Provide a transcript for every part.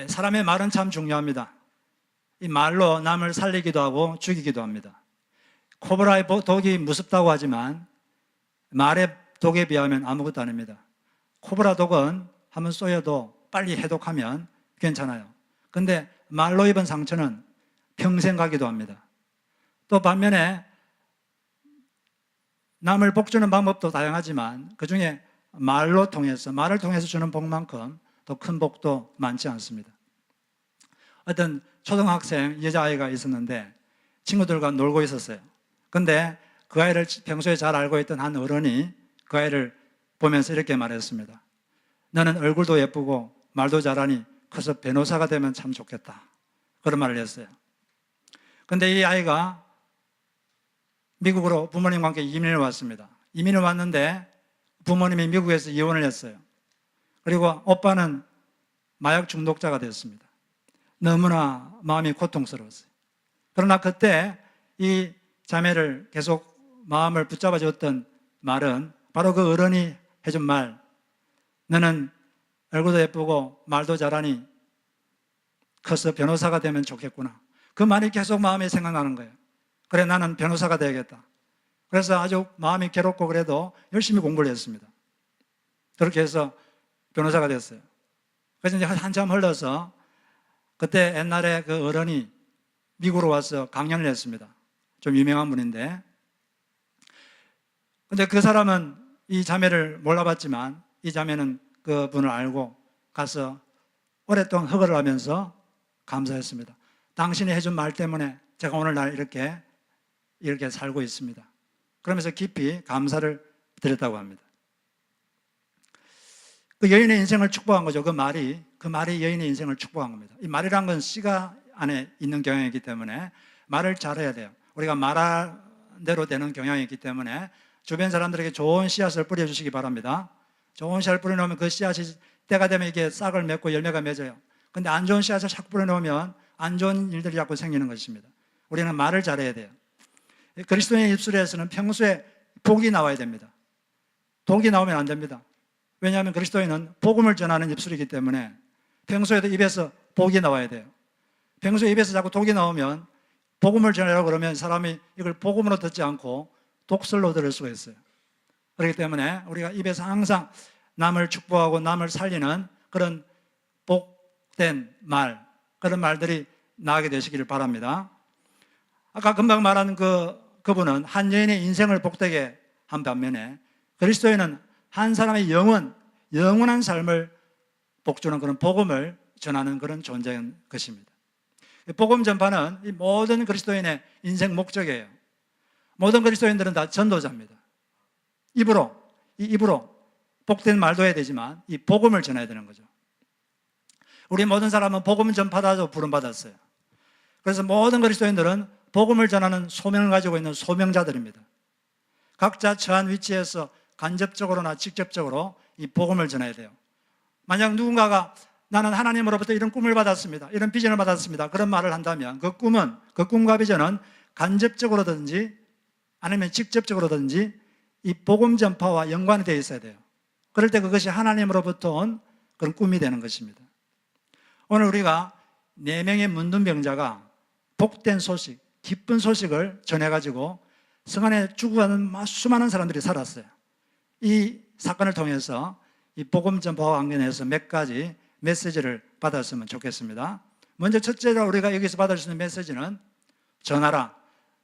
사람의 말은 참 중요합니다. 이 말로 남을 살리기도 하고 죽이기도 합니다. 코브라의 독이 무섭다고 하지만 말의 독에 비하면 아무것도 아닙니다. 코브라 독은 한번 쏘여도 빨리 해독하면 괜찮아요. 근데 말로 입은 상처는 평생 가기도 합니다. 또 반면에 남을 복주는 방법도 다양하지만 그중에 말을 통해서 주는 복만큼 더 큰 복도 많지 않습니다. 어떤 초등학생 여자아이가 있었는데 친구들과 놀고 있었어요. 근데 그 아이를 평소에 잘 알고 있던 한 어른이 그 아이를 보면서 이렇게 말했습니다. 너는 얼굴도 예쁘고 말도 잘하니 커서 변호사가 되면 참 좋겠다. 그런 말을 했어요. 근데 이 아이가 미국으로 부모님과 함께 이민을 왔습니다. 이민을 왔는데 부모님이 미국에서 이혼을 했어요. 그리고 오빠는 마약 중독자가 됐습니다. 너무나 마음이 고통스러웠어요. 그러나 그때 이 자매를 계속 마음을 붙잡아 줬던 말은 바로 그 어른이 해준 말, 너는 얼굴도 예쁘고 말도 잘하니 커서 변호사가 되면 좋겠구나. 그 말이 계속 마음에 생각나는 거예요. 그래, 나는 변호사가 되야겠다. 그래서 아주 마음이 괴롭고 그래도 열심히 공부를 했습니다. 그렇게 해서 변호사가 됐어요. 그래서 이제 한참 흘러서 그때 옛날에 그 어른이 미국으로 와서 강연을 했습니다. 좀 유명한 분인데, 근데 그 사람은 이 자매를 몰라봤지만 이 자매는 그 분을 알고 가서 오랫동안 허거를 하면서 감사했습니다. 당신이 해준 말 때문에 제가 오늘날 이렇게 살고 있습니다. 그러면서 깊이 감사를 드렸다고 합니다. 그 여인의 인생을 축복한 거죠. 그 말이 여인의 인생을 축복한 겁니다. 이 말이란 건 씨가 안에 있는 경향이기 때문에 말을 잘해야 돼요. 우리가 말한 대로 되는 경향이 있기 때문에 주변 사람들에게 좋은 씨앗을 뿌려주시기 바랍니다. 좋은 씨앗을 뿌려놓으면 그 씨앗이 때가 되면 이게 싹을 맺고 열매가 맺어요. 근데 안 좋은 씨앗을 자꾸 뿌려놓으면 안 좋은 일들이 자꾸 생기는 것입니다. 우리는 말을 잘해야 돼요. 그리스도인의 입술에서는 평소에 복이 나와야 됩니다. 독이 나오면 안 됩니다. 왜냐하면 그리스도인은 복음을 전하는 입술이기 때문에 평소에도 입에서 복이 나와야 돼요. 평소에 입에서 자꾸 독이 나오면 복음을 전하려고 그러면 사람이 이걸 복음으로 듣지 않고 독설로 들을 수가 있어요. 그렇기 때문에 우리가 입에서 항상 남을 축복하고 남을 살리는 그런 복된 말, 그런 말들이 나오게 되시기를 바랍니다. 아까 금방 말한 그분은 한 여인의 인생을 복되게 한 반면에 그리스도인은 한 사람의 영원한 삶을 복주는 그런 복음을 전하는 그런 존재인 것입니다. 복음 전파는 이 모든 그리스도인의 인생 목적이에요. 모든 그리스도인들은 다 전도자입니다. 입으로 복된 말도 해야 되지만 이 복음을 전해야 되는 거죠. 우리 모든 사람은 복음 전파자로 부름받았어요. 그래서 모든 그리스도인들은 복음을 전하는 소명을 가지고 있는 소명자들입니다. 각자 처한 위치에서 간접적으로나 직접적으로 이 복음을 전해야 돼요. 만약 누군가가 나는 하나님으로부터 이런 꿈을 받았습니다, 이런 비전을 받았습니다, 그런 말을 한다면 그 꿈과 비전은 간접적으로든지 아니면 직접적으로든지 이 복음 전파와 연관이 되어 있어야 돼요. 그럴 때 그것이 하나님으로부터 온 그런 꿈이 되는 것입니다. 오늘 우리가 4명의 문둥병자가 복된 소식, 기쁜 소식을 전해가지고 성 안에 죽어가는 수많은 사람들이 살았어요. 이 사건을 통해서 이 복음 전파와 관련해서 몇 가지 메시지를 받았으면 좋겠습니다. 먼저 첫째로 우리가 여기서 받을 수 있는 메시지는 전하라,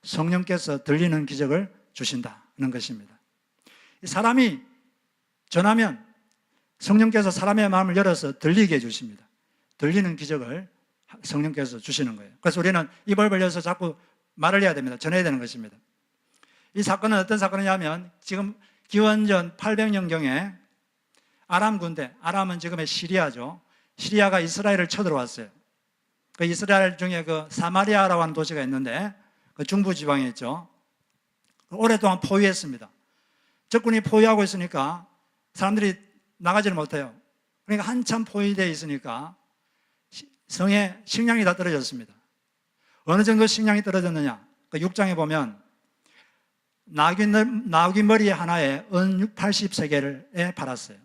성령께서 들리는 기적을 주신다는 것입니다. 사람이 전하면 성령께서 사람의 마음을 열어서 들리게 해주십니다. 들리는 기적을 성령께서 주시는 거예요. 그래서 우리는 입을 벌려서 자꾸 말을 해야 됩니다. 전해야 되는 것입니다. 이 사건은 어떤 사건이냐면 지금 기원전 800년경에 아람 군대, 아람은 지금의 시리아죠. 시리아가 이스라엘을 쳐들어왔어요. 그 이스라엘 중에 그 사마리아라고 하는 도시가 있는데 그 중부 지방에 있죠. 오랫동안 포위했습니다. 적군이 포위하고 있으니까 사람들이 나가지를 못해요. 그러니까 한참 포위되어 있으니까 성에 식량이 다 떨어졌습니다. 어느 정도 식량이 떨어졌느냐? 그 6장에 보면 나귀 머리 하나에 은 80세겔에 팔았어요.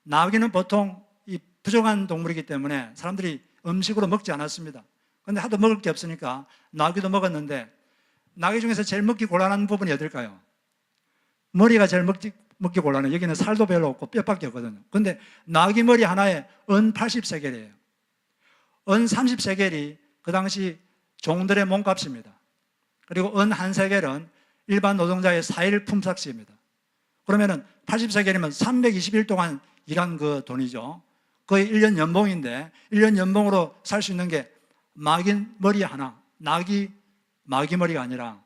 나귀는 보통 이 부족한 동물이기 때문에 사람들이 음식으로 먹지 않았습니다. 그런데 하도 먹을 게 없으니까 나귀도 먹었는데, 나귀 중에서 제일 먹기 곤란한 부분이 어딜까요? 머리가 제일 먹기 곤란해요. 여기는 살도 별로 없고 뼈밖에 없거든요. 그런데 나귀 머리 하나에 은 80세겔이에요. 은 30세겔이 그 당시 종들의 몸값입니다. 그리고 은 한 세겔은 일반 노동자의 4일 품삯입니다. 그러면은 80세겔이면 320일 동안 일한 그 돈이죠. 거의 1년 연봉인데 1년 연봉으로 살 수 있는 게 마귀 머리 하나, 마귀 머리가 아니라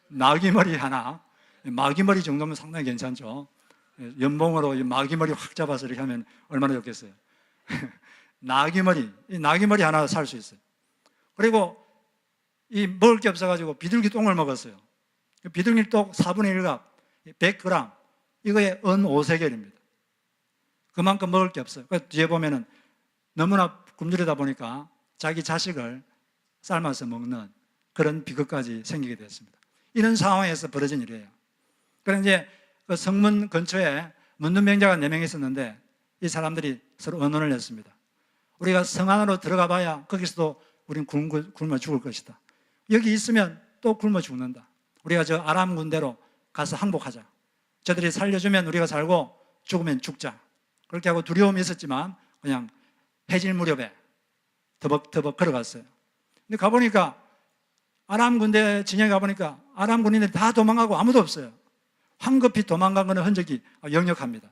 나귀 머리 하나, 마귀 머리 정도면 상당히 괜찮죠. 연봉으로 마귀 머리 확 잡아서 이렇게 하면 얼마나 좋겠어요. 나귀 머리 하나 살 수 있어요. 그리고 이 먹을 게 없어가지고 비둘기 똥을 먹었어요. 비둘기 똥 4분의 1갑, 100g, 이거에 은 5세겔입니다. 그만큼 먹을 게 없어요. 뒤에 보면은 너무나 굶주리다 보니까 자기 자식을 삶아서 먹는 그런 비극까지 생기게 됐습니다. 이런 상황에서 벌어진 일이에요. 그래서 이제 그 성문 근처에 문둥병자가 4명 있었는데 이 사람들이 서로 의논을 했습니다. 우리가 성 안으로 들어가 봐야 거기서도 우린 굶어 죽을 것이다. 여기 있으면 또 굶어 죽는다. 우리가 저 아람 군대로 가서 항복하자. 저들이 살려주면 우리가 살고 죽으면 죽자. 그렇게 하고 두려움이 있었지만 그냥 해질 무렵에 더벅더벅 걸어갔어요. 근데 가보니까 아람 군대 진영에 가보니까 아람 군인들이 다 도망가고 아무도 없어요. 황급히 도망간 것은 흔적이 역력합니다.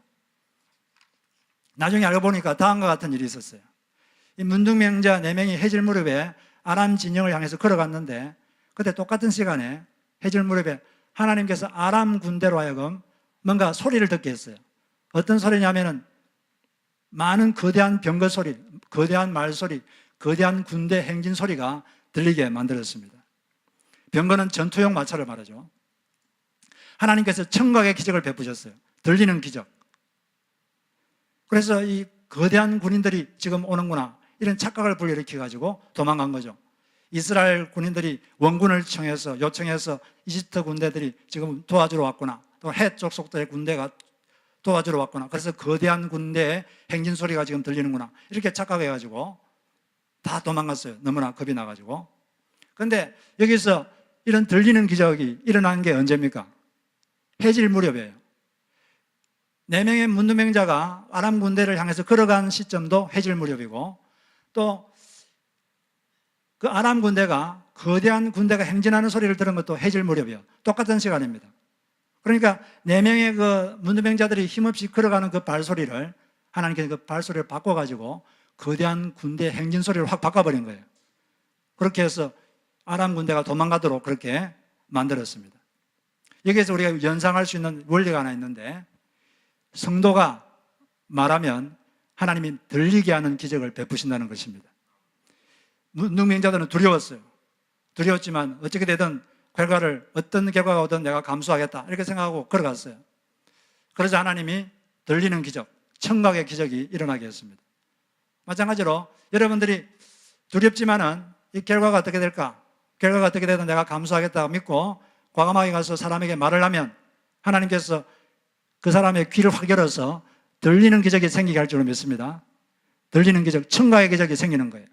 나중에 알고 보니까 다음과 같은 일이 있었어요. 이 문둥병자 4명이 해질 무렵에 아람 진영을 향해서 걸어갔는데 그때 똑같은 시간에 해질 무렵에 하나님께서 아람 군대로 하여금 뭔가 소리를 듣게 했어요. 어떤 소리냐면은 많은 거대한 병거 소리, 거대한 말소리, 거대한 군대 행진 소리가 들리게 만들었습니다. 병거는 전투용 마차를 말하죠. 하나님께서 청각의 기적을 베푸셨어요. 들리는 기적. 그래서 이 거대한 군인들이 지금 오는구나, 이런 착각을 불러일으켜가지고 도망간 거죠. 이스라엘 군인들이 원군을 요청해서 이집트 군대들이 지금 도와주러 왔구나, 또 헷 족속들의 군대가 도와주러 왔구나, 그래서 거대한 군대의 행진 소리가 지금 들리는구나, 이렇게 착각해가지고 다 도망갔어요. 너무나 겁이 나가지고. 그런데 여기서 이런 들리는 기적이 일어난 게 언제입니까? 해질 무렵이에요. 4명의 문둥병자가 아람 군대를 향해서 걸어간 시점도 해질 무렵이고, 또 그 아람 군대가, 거대한 군대가 행진하는 소리를 들은 것도 해질 무렵이에요. 똑같은 시간입니다. 그러니까 4명의 그 문둥병자들이 힘없이 걸어가는 그 발소리를, 하나님께서 그 발소리를 바꿔가지고 거대한 군대 행진 소리를 확 바꿔버린 거예요. 그렇게 해서 아람 군대가 도망가도록 그렇게 만들었습니다. 여기에서 우리가 연상할 수 있는 원리가 하나 있는데, 성도가 말하면 하나님이 들리게 하는 기적을 베푸신다는 것입니다. 문둥병자들은 두려웠어요. 두려웠지만 어떻게 되든 어떤 결과가 오든 내가 감수하겠다, 이렇게 생각하고 걸어갔어요. 그래서 하나님이 들리는 기적, 청각의 기적이 일어나게 했습니다. 마찬가지로 여러분들이 두렵지만은 이 결과가 어떻게 될까? 결과가 어떻게 되든 내가 감수하겠다 믿고 과감하게 가서 사람에게 말을 하면 하나님께서 그 사람의 귀를 확 열어서 들리는 기적이 생기게 할 줄로 믿습니다. 들리는 기적, 청각의 기적이 생기는 거예요.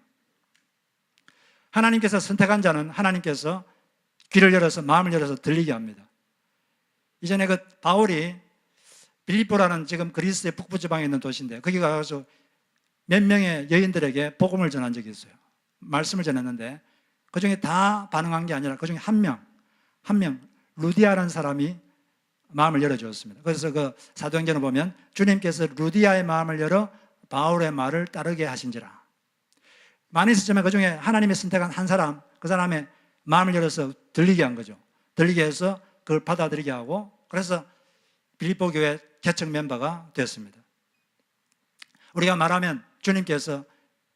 하나님께서 선택한 자는 하나님께서 귀를 열어서, 마음을 열어서 들리게 합니다. 이전에 그 바울이 빌립보라는 지금 그리스의 북부 지방에 있는 도시인데 거기 가서 몇 명의 여인들에게 복음을 전한 적이 있어요. 말씀을 전했는데 그 중에 다 반응한 게 아니라 그 중에 한 명, 루디아라는 사람이 마음을 열어주었습니다. 그래서 그 사도행전을 보면 주님께서 루디아의 마음을 열어 바울의 말을 따르게 하신지라. 많이 있었지만 그 중에 하나님이 선택한 한 사람, 그 사람의 마음을 열어서 들리게 한 거죠. 들리게 해서 그걸 받아들이게 하고, 그래서 빌립보 교회 개척 멤버가 됐습니다. 우리가 말하면 주님께서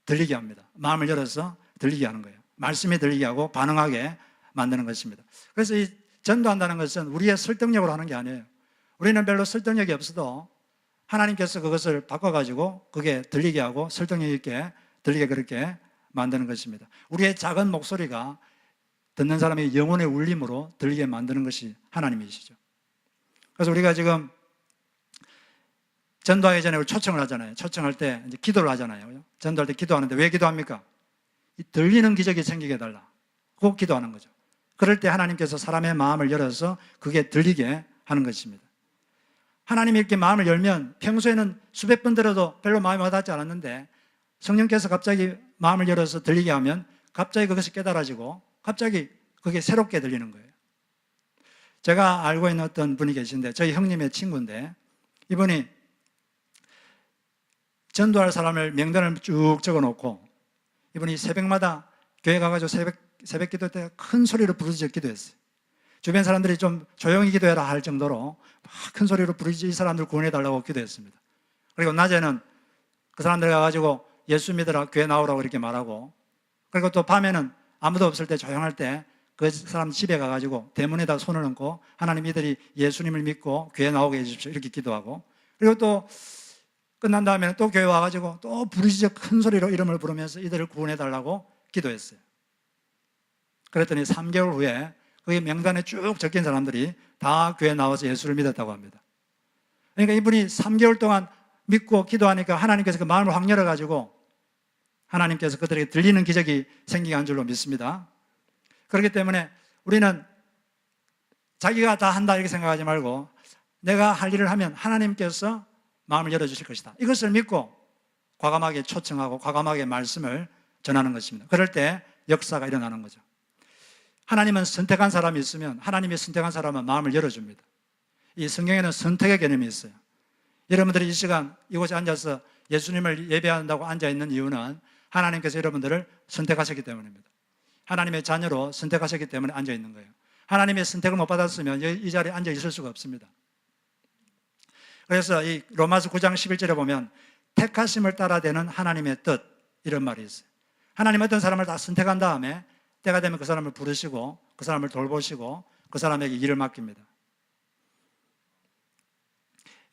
들리게 합니다. 마음을 열어서 들리게 하는 거예요. 말씀이 들리게 하고 반응하게 만드는 것입니다. 그래서 이 전도한다는 것은 우리의 설득력으로 하는 게 아니에요. 우리는 별로 설득력이 없어도 하나님께서 그것을 바꿔가지고 그게 들리게 하고 설득력 있게 들리게 그렇게 만드는 것입니다. 우리의 작은 목소리가 듣는 사람의 영혼의 울림으로 들리게 만드는 것이 하나님이시죠. 그래서 우리가 지금 전도하기 전에 우리 초청을 하잖아요. 초청할 때 이제 기도를 하잖아요. 전도할 때 기도하는데 왜 기도합니까? 이 들리는 기적이 생기게 해달라. 꼭 기도하는 거죠. 그럴 때 하나님께서 사람의 마음을 열어서 그게 들리게 하는 것입니다. 하나님이 이렇게 마음을 열면 평소에는 수백 번 들어도 별로 마음이 와닿지 않았는데 성령께서 갑자기 마음을 열어서 들리게 하면 갑자기 그것이 깨달아지고 갑자기 그게 새롭게 들리는 거예요. 제가 알고 있는 어떤 분이 계신데 저희 형님의 친구인데 이분이 전도할 사람을 명단을 쭉 적어놓고 이분이 새벽마다 교회 가가지고 새벽 기도 때 큰 소리로 부르짖어 기도했어요. 주변 사람들이 좀 조용히 기도해라 할 정도로 막 큰 소리로 부르짖어 이 사람들 구원해달라고 기도했습니다. 그리고 낮에는 그 사람들 가가지고 예수 믿으라 교회 나오라고 이렇게 말하고 그리고 또 밤에는 아무도 없을 때 조용할 때 그 사람 집에 가가지고 대문에다 손을 얹고 하나님 이들이 예수님을 믿고 교회 나오게 해주십시오 이렇게 기도하고 그리고 또 끝난 다음에는 또 교회 와가지고 또 부르짖어 큰 소리로 이름을 부르면서 이들을 구원해달라고 기도했어요. 그랬더니 3개월 후에 거기 명단에 쭉 적힌 사람들이 다 교회 나와서 예수를 믿었다고 합니다. 그러니까 이분이 3개월 동안 믿고 기도하니까 하나님께서 그 마음을 확 열어가지고 하나님께서 그들에게 들리는 기적이 생기게 한 줄로 믿습니다. 그렇기 때문에 우리는 자기가 다 한다 이렇게 생각하지 말고 내가 할 일을 하면 하나님께서 마음을 열어주실 것이다. 이것을 믿고 과감하게 초청하고 과감하게 말씀을 전하는 것입니다. 그럴 때 역사가 일어나는 거죠. 하나님은 선택한 사람이 있으면 하나님이 선택한 사람은 마음을 열어줍니다. 이 성경에는 선택의 개념이 있어요. 여러분들이 이 시간 이곳에 앉아서 예수님을 예배한다고 앉아있는 이유는 하나님께서 여러분들을 선택하셨기 때문입니다. 하나님의 자녀로 선택하셨기 때문에 앉아있는 거예요. 하나님의 선택을 못 받았으면 이 자리에 앉아있을 수가 없습니다. 그래서 이 로마서 9장 11절에 보면 택하심을 따라되는 하나님의 뜻 이런 말이 있어요. 하나님 어떤 사람을 다 선택한 다음에 때가 되면 그 사람을 부르시고 그 사람을 돌보시고 그 사람에게 일을 맡깁니다.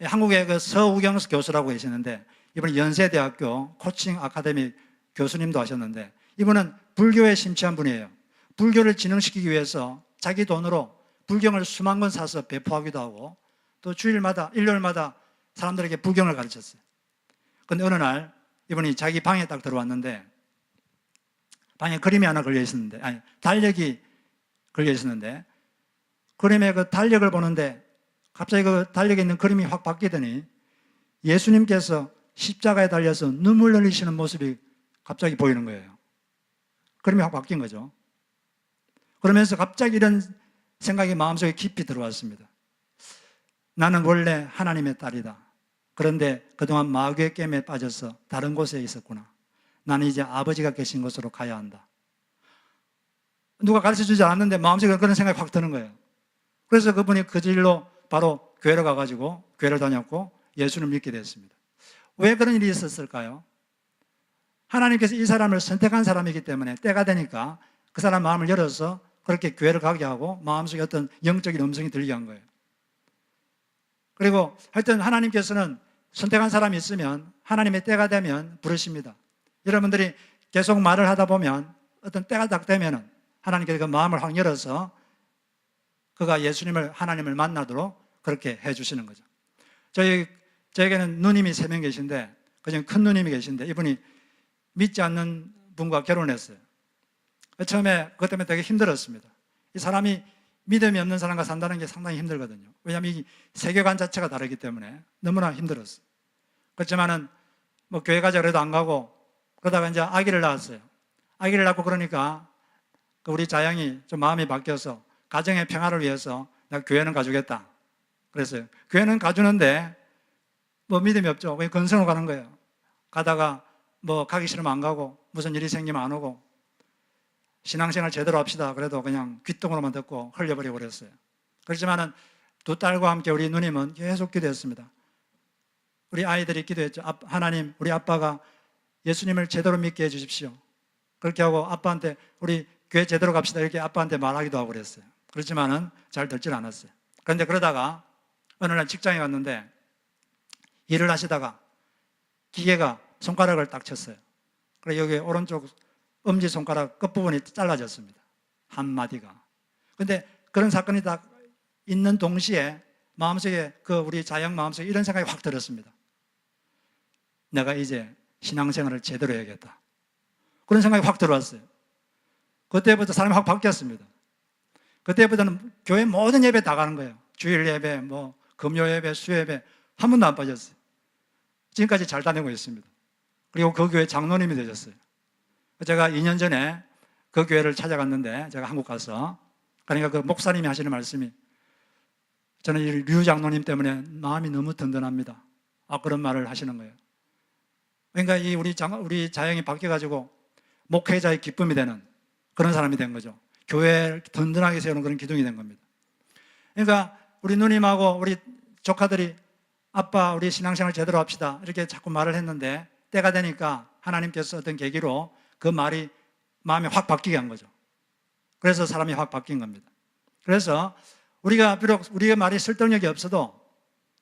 한국에 그 서우경 교수라고 계시는데 이분은 연세대학교 코칭 아카데미 교수님도 하셨는데 이분은 불교에 심취한 분이에요. 불교를 진흥시키기 위해서 자기 돈으로 불경을 수만 권 사서 배포하기도 하고 또 주일마다 일요일마다 사람들에게 불경을 가르쳤어요. 그런데 어느 날 이분이 자기 방에 딱 들어왔는데 방에 그림이 하나 걸려 있었는데 달력이 걸려 있었는데 그림의 그 달력을 보는데 갑자기 그 달력에 있는 그림이 확 바뀌더니 예수님께서 십자가에 달려서 눈물 흘리시는 모습이 갑자기 보이는 거예요. 그림이 확 바뀐 거죠. 그러면서 갑자기 이런 생각이 마음속에 깊이 들어왔습니다. 나는 원래 하나님의 딸이다. 그런데 그동안 마귀의 깸에 빠져서 다른 곳에 있었구나. 나는 이제 아버지가 계신 곳으로 가야 한다. 누가 가르쳐주지 않았는데 마음속에 그런 생각이 확 드는 거예요. 그래서 그분이 그 길로 바로 교회로 가가지고 교회를 다녔고 예수를 믿게 됐습니다. 왜 그런 일이 있었을까요? 하나님께서 이 사람을 선택한 사람이기 때문에 때가 되니까 그 사람 마음을 열어서 그렇게 교회를 가게 하고 마음속에 어떤 영적인 음성이 들리게 한 거예요. 그리고 하여튼 하나님께서는 선택한 사람이 있으면 하나님의 때가 되면 부르십니다. 여러분들이 계속 말을 하다 보면 어떤 때가 딱 되면 하나님께서 그 마음을 확 열어서 그가 예수님을 하나님을 만나도록 그렇게 해주시는 거죠. 저에게는 누님이 3명 계신데 그중 큰 누님이 계신데 이분이 믿지 않는 분과 결혼했어요. 처음에 그것 때문에 되게 힘들었습니다. 이 사람이 믿음이 없는 사람과 산다는 게 상당히 힘들거든요. 왜냐하면 이 세계관 자체가 다르기 때문에 너무나 힘들었어요. 그렇지만은 뭐 교회 가자 그래도 안 가고 그러다가 이제 아기를 낳았어요. 아기를 낳고 그러니까 우리 자양이 좀 마음이 바뀌어서 가정의 평화를 위해서 내가 교회는 가주겠다. 그랬어요. 교회는 가주는데 뭐 믿음이 없죠. 그냥 건성으로 가는 거예요. 가다가 뭐 가기 싫으면 안 가고 무슨 일이 생기면 안 오고 신앙생활 제대로 합시다. 그래도 그냥 귓등으로만 듣고 흘려버리고 그랬어요. 그렇지만은 2딸과 함께 우리 누님은 계속 기도했습니다. 우리 아이들이 기도했죠. 하나님, 우리 아빠가 예수님을 제대로 믿게 해주십시오. 그렇게 하고 아빠한테 우리 교회 제대로 갑시다. 이렇게 아빠한테 말하기도 하고 그랬어요. 그렇지만은 잘 듣질 않았어요. 그런데 그러다가 어느 날 직장에 갔는데 일을 하시다가 기계가 손가락을 딱 쳤어요. 그래서 여기 오른쪽 엄지손가락 끝부분이 잘라졌습니다. 한 마디가. 근데 그런 사건이 딱 있는 동시에 마음속에 우리 자영 마음속에 이런 생각이 확 들었습니다. 내가 이제 신앙생활을 제대로 해야겠다. 그런 생각이 확 들어왔어요. 그때부터 사람이 확 바뀌었습니다. 그때부터는 교회 모든 예배 다 가는 거예요. 주일 예배, 금요 예배, 수 예배 한 번도 안 빠졌어요. 지금까지 잘 다니고 있습니다. 그리고 그 교회 장로님이 되셨어요. 제가 2년 전에 그 교회를 찾아갔는데, 제가 한국 가서, 그러니까 그 목사님이 하시는 말씀이, 저는 이 류 장로님 때문에 마음이 너무 든든합니다. 그런 말을 하시는 거예요. 그러니까 우리 자영이 바뀌어가지고 목회자의 기쁨이 되는 그런 사람이 된 거죠. 교회를 든든하게 세우는 그런 기둥이 된 겁니다. 그러니까 우리 누님하고 우리 조카들이 아빠, 우리 신앙생활 제대로 합시다, 이렇게 자꾸 말을 했는데, 때가 되니까 하나님께서 어떤 계기로 그 말이 마음이 확 바뀌게 한 거죠. 그래서 사람이 확 바뀐 겁니다. 그래서 우리가 비록 우리의 말이 설득력이 없어도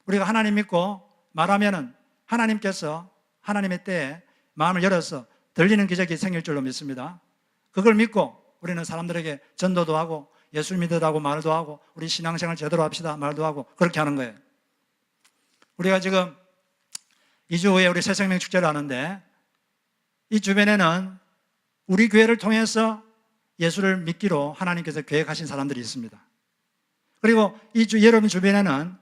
우리가 하나님 믿고 말하면은 하나님께서 하나님의 때에 마음을 열어서 들리는 기적이 생길 줄로 믿습니다. 그걸 믿고 우리는 사람들에게 전도도 하고 예수 믿으라고 말도 하고 우리 신앙생활 제대로 합시다 말도 하고 그렇게 하는 거예요. 우리가 지금 2주 후에 우리 새생명 축제를 하는데, 이 주변에는 우리 교회를 통해서 예수를 믿기로 하나님께서 계획하신 사람들이 있습니다. 그리고 여러분 주변에는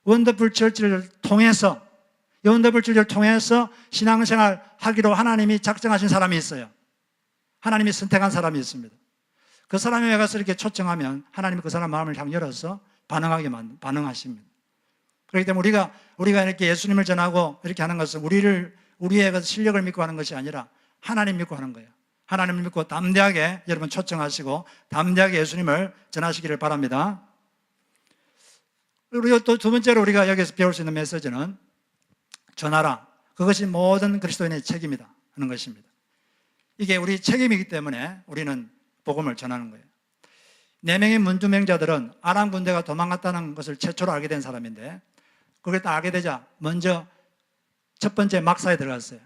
원더풀 처치를 통해서 신앙생활 하기로 하나님이 작정하신 사람이 있어요. 하나님이 선택한 사람이 있습니다. 그 사람에 가서 이렇게 초청하면 하나님이 그 사람 마음을 향 열어서 반응하십니다. 그렇기 때문에 우리가 이렇게 예수님을 전하고 이렇게 하는 것은 우리의 실력을 믿고 하는 것이 아니라 하나님 믿고 하는 거예요. 하나님을 믿고 담대하게 여러분 초청하시고 담대하게 예수님을 전하시기를 바랍니다. 그리고 또 두 번째로 우리가 여기서 배울 수 있는 메시지는 전하라. 그것이 모든 그리스도인의 책임이다 하는 것입니다. 이게 우리 책임이기 때문에 우리는 복음을 전하는 거예요. 4명의 문두명자들은 아람 군대가 도망갔다는 것을 최초로 알게 된 사람인데, 그걸 딱 알게 되자 먼저 첫 번째 막사에 들어갔어요.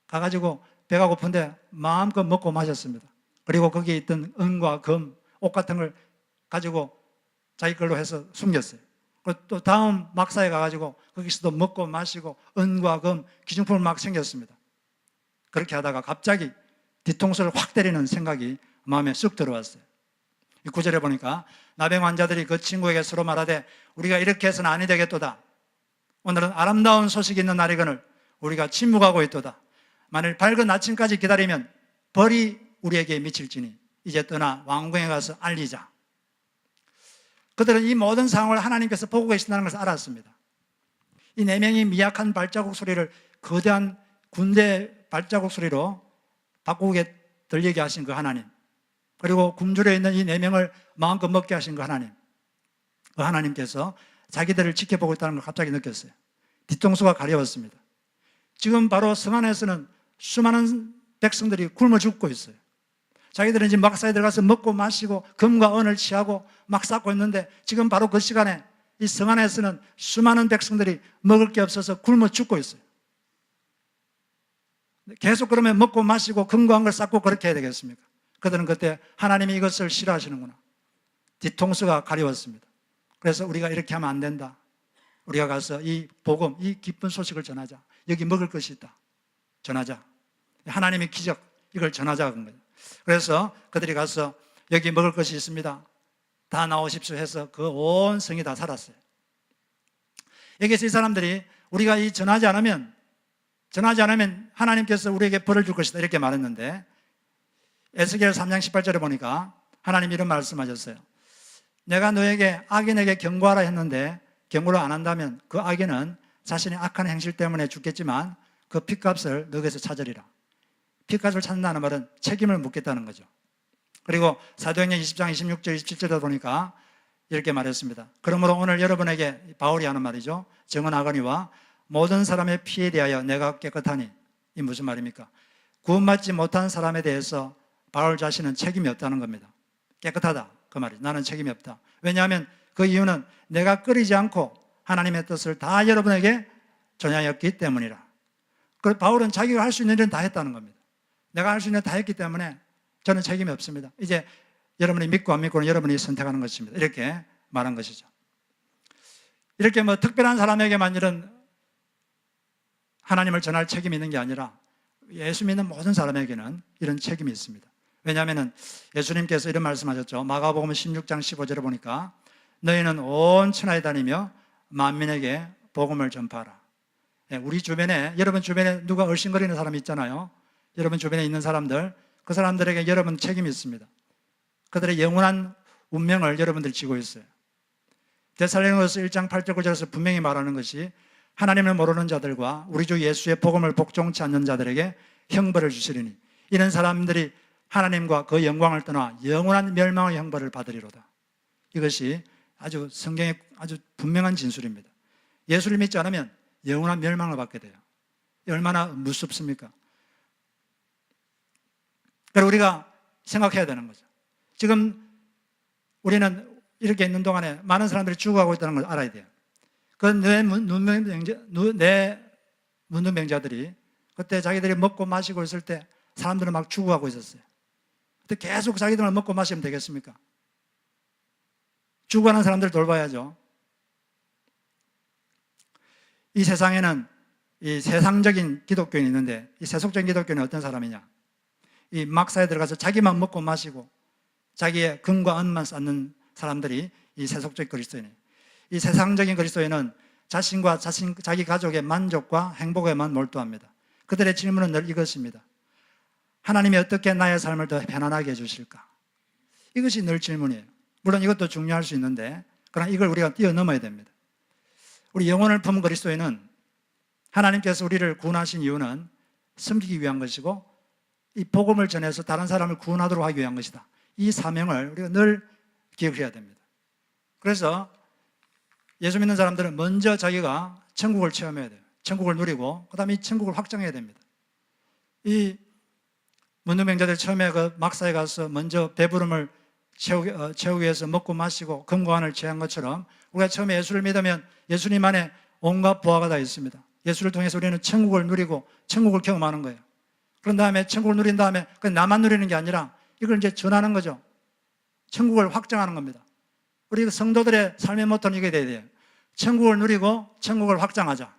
가가지고 배가 고픈데 마음껏 먹고 마셨습니다. 그리고 거기에 있던 은과 금, 옷 같은 걸 가지고 자기 걸로 해서 숨겼어요. 또 다음 막사에 가가지고 거기서도 먹고 마시고 은과 금, 기중품을 막 챙겼습니다. 그렇게 하다가 갑자기 뒤통수를 확 때리는 생각이 마음에 쑥 들어왔어요. 이 구절에 보니까 나병 환자들이 그 친구에게 서로 말하되 우리가 이렇게 해서는 아니 되겠도다. 오늘은 아름다운 소식이 있는 날이거늘 우리가 침묵하고 있도다. 만일 밝은 아침까지 기다리면 벌이 우리에게 미칠지니 이제 떠나 왕궁에 가서 알리자. 그들은 이 모든 상황을 하나님께서 보고 계신다는 것을 알았습니다. 이 4명이 미약한 발자국 소리를 거대한 군대 발자국 소리로 바꾸게 들리게 하신 그 하나님, 그리고 굶주려 있는 이 4명을 마음껏 먹게 하신 그 하나님, 그 하나님께서 자기들을 지켜보고 있다는 걸 갑자기 느꼈어요. 뒤통수가 가려웠습니다. 지금 바로 성 안에서는 수많은 백성들이 굶어 죽고 있어요. 자기들은 지금 막사에 들어가서 먹고 마시고 금과 은을 취하고 막 쌓고 있는데, 지금 바로 그 시간에 이 성 안에서는 수많은 백성들이 먹을 게 없어서 굶어 죽고 있어요. 계속 그러면 먹고 마시고 금과 은을 쌓고 그렇게 해야 되겠습니까? 그들은 그때 하나님이 이것을 싫어하시는구나. 뒤통수가 가려웠습니다. 그래서 우리가 이렇게 하면 안 된다. 우리가 가서 이 복음, 이 기쁜 소식을 전하자. 여기 먹을 것이 있다. 전하자. 하나님의 기적, 이걸 전하자 그런 거예요. 그래서 그들이 가서 여기 먹을 것이 있습니다. 다 나오십시오 해서 그 온 성이 다 살았어요. 여기서 이 사람들이 우리가 이 전하지 않으면 하나님께서 우리에게 벌을 줄 것이다 이렇게 말했는데, 에스겔 3장 18절에 보니까 하나님 이런 말씀하셨어요. 내가 너에게 악인에게 경고하라 했는데 경고를 안 한다면 그 악인은 자신의 악한 행실 때문에 죽겠지만 그 핏값을 너에게서 찾으리라. 핏값을 찾는다는 말은 책임을 묻겠다는 거죠. 그리고 사도행전 20장 26절 27절에 보니까 이렇게 말했습니다. 그러므로 오늘 여러분에게 바울이 하는 말이죠. 정언하거니와 모든 사람의 피에 대하여 내가 깨끗하니. 이 무슨 말입니까? 구원받지 못한 사람에 대해서 바울 자신은 책임이 없다는 겁니다. 깨끗하다 그 말이죠. 나는 책임이 없다. 왜냐하면 그 이유는 내가 끓이지 않고 하나님의 뜻을 다 여러분에게 전하였기 때문이라. 그 바울은 자기가 할 수 있는 일은 다 했다는 겁니다. 내가 할 수 있는 일 다 했기 때문에 저는 책임이 없습니다. 이제 여러분이 믿고 안 믿고는 여러분이 선택하는 것입니다. 이렇게 말한 것이죠. 이렇게 특별한 사람에게만 이런 하나님을 전할 책임이 있는 게 아니라 예수 믿는 모든 사람에게는 이런 책임이 있습니다. 왜냐하면 예수님께서 이런 말씀하셨죠. 마가복음 16장 15절에 보니까 너희는 온 천하에 다니며 만민에게 복음을 전파하라. 우리 주변에, 여러분 주변에 누가 얼씬거리는 사람이 있잖아요. 여러분 주변에 있는 사람들, 그 사람들에게 여러분 책임이 있습니다. 그들의 영원한 운명을 여러분들이 지고 있어요. 데살로니가서 1장 8절 9절에서 분명히 말하는 것이 하나님을 모르는 자들과 우리 주 예수의 복음을 복종치 않는 자들에게 형벌을 주시리니 이런 사람들이 하나님과 그 영광을 떠나 영원한 멸망의 형벌을 받으리로다. 이것이 아주 성경의 아주 분명한 진술입니다. 예수를 믿지 않으면 영원한 멸망을 받게 돼요. 얼마나 무섭습니까? 그래서 우리가 생각해야 되는 거죠. 지금 우리는 이렇게 있는 동안에 많은 사람들이 죽어가고 있다는 걸 알아야 돼요. 그 내 문둥병자들이 그때 자기들이 먹고 마시고 있을 때 사람들은 막 죽어가고 있었어요. 그때 계속 자기들만 먹고 마시면 되겠습니까? 죽어가는 사람들 돌봐야죠. 이 세상에는 이 세상적인 기독교인이 있는데 이 세속적인 기독교인은 어떤 사람이냐? 이 막사에 들어가서 자기만 먹고 마시고 자기의 금과 은만 쌓는 사람들이 이 세속적 그리스도인이에요. 이 세상적인 그리스도인은 자신과 자기 가족의 만족과 행복에만 몰두합니다. 그들의 질문은 늘 이것입니다. 하나님이 어떻게 나의 삶을 더 편안하게 해주실까? 이것이 늘 질문이에요. 물론 이것도 중요할 수 있는데 그러나 이걸 우리가 뛰어넘어야 됩니다. 우리 영혼을 품은 그리스도인은 하나님께서 우리를 구원하신 이유는 섬기기 위한 것이고 이 복음을 전해서 다른 사람을 구원하도록 하기 위한 것이다. 이 사명을 우리가 늘 기억해야 됩니다. 그래서 예수 믿는 사람들은 먼저 자기가 천국을 체험해야 돼요. 천국을 누리고 그 다음에 이 천국을 확장해야 됩니다. 이 문둥병자들 처음에 그 막사에 가서 먼저 배부름을 채우기 위해서 먹고 마시고 금과 은을 취한 것처럼 우리가 처음에 예수를 믿으면 예수님 안에 온갖 보화가 다 있습니다. 예수를 통해서 우리는 천국을 누리고 천국을 경험하는 거예요. 그런 다음에 천국을 누린 다음에 나만 누리는 게 아니라 이걸 이제 전하는 거죠. 천국을 확장하는 겁니다. 우리 성도들의 삶의 모토는 이게 돼야 돼요. 천국을 누리고 천국을 확장하자.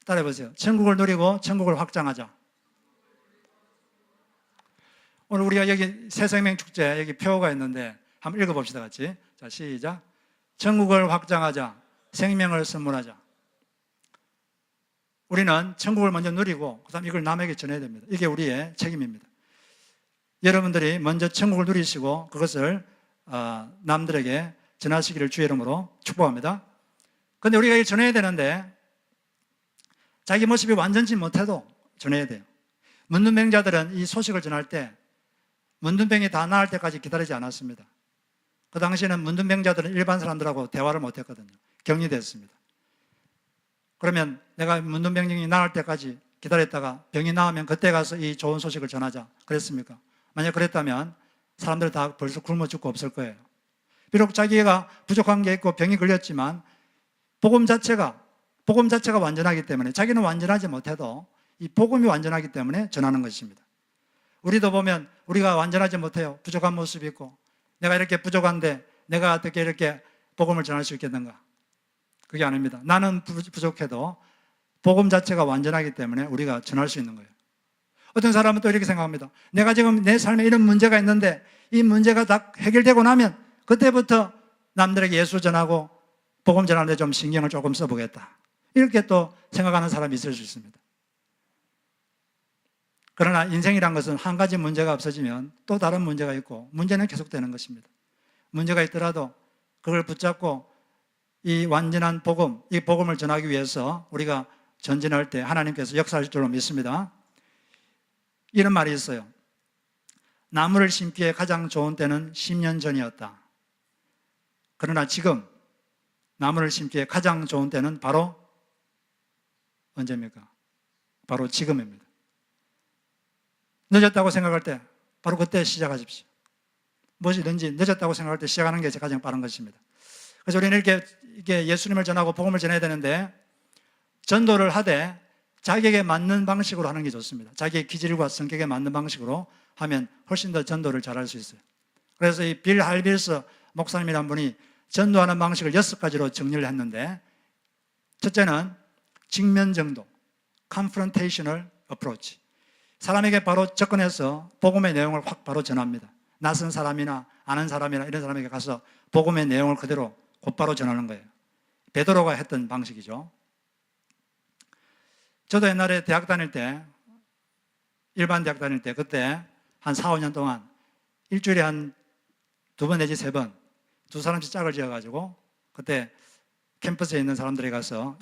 따라해보세요. 천국을 누리고 천국을 확장하자. 오늘 우리가 여기 새생명축제 여기 표가 있는데 한번 읽어봅시다 같이. 자, 시작. 천국을 확장하자. 생명을 선물하자. 우리는 천국을 먼저 누리고 그 다음 이걸 남에게 전해야 됩니다. 이게 우리의 책임입니다. 여러분들이 먼저 천국을 누리시고 그것을 남들에게 전하시기를 주의 이름으로 축복합니다. 그런데 우리가 이걸 전해야 되는데 자기 모습이 완전치 못해도 전해야 돼요. 문둥병자들은 이 소식을 전할 때 문둥병이 다 나을 때까지 기다리지 않았습니다. 그 당시에는 문둥병자들은 일반 사람들하고 대화를 못했거든요. 격리됐습니다. 그러면 내가 문둥병이 나을 때까지 기다렸다가 병이 나으면 그때 가서 이 좋은 소식을 전하자 그랬습니까? 만약 그랬다면 사람들 다 벌써 굶어 죽고 없을 거예요. 비록 자기가 부족한 게 있고 병이 걸렸지만 복음 자체가 완전하기 때문에 자기는 완전하지 못해도 이 복음이 완전하기 때문에 전하는 것입니다. 우리도 보면 우리가 완전하지 못해요. 부족한 모습이 있고 내가 이렇게 부족한데 내가 어떻게 이렇게 복음을 전할 수 있겠는가? 그게 아닙니다. 나는 부족해도 복음 자체가 완전하기 때문에 우리가 전할 수 있는 거예요. 어떤 사람은 또 이렇게 생각합니다. 내가 지금 내 삶에 이런 문제가 있는데 이 문제가 다 해결되고 나면 그때부터 남들에게 예수 전하고 복음 전하는데 좀 신경을 조금 써보겠다. 이렇게 또 생각하는 사람이 있을 수 있습니다. 그러나 인생이란 것은 한 가지 문제가 없어지면 또 다른 문제가 있고 문제는 계속되는 것입니다. 문제가 있더라도 그걸 붙잡고 이 완전한 복음, 이 복음을 전하기 위해서 우리가 전진할 때 하나님께서 역사하실 줄로 믿습니다. 이런 말이 있어요. 나무를 심기에 가장 좋은 때는 10년 전이었다. 그러나 지금 나무를 심기에 가장 좋은 때는 바로 언제입니까? 바로 지금입니다. 늦었다고 생각할 때 바로 그때 시작하십시오. 무엇이든지 늦었다고 생각할 때 시작하는 게 가장 빠른 것입니다. 그래서 우리는 이렇게 예수님을 전하고 복음을 전해야 되는데 전도를 하되 자기에게 맞는 방식으로 하는 게 좋습니다. 자기의 기질과 성격에 맞는 방식으로 하면 훨씬 더 전도를 잘할 수 있어요. 그래서 이 빌 할빌스 목사님이라는 분이 전도하는 방식을 6가지로 정리를 했는데 첫째는 직면 전도. confrontational approach. 사람에게 바로 접근해서 복음의 내용을 확 바로 전합니다. 낯선 사람이나 아는 사람이나 이런 사람에게 가서 복음의 내용을 그대로 곧바로 전하는 거예요. 베드로가 했던 방식이죠. 저도 옛날에 대학 다닐 때, 일반 대학 다닐 때, 그때 한 4, 5년 동안 일주일에 한 2번 내지 3번, 2사람씩 짝을 지어가지고 그때 캠퍼스에 있는 사람들이 가서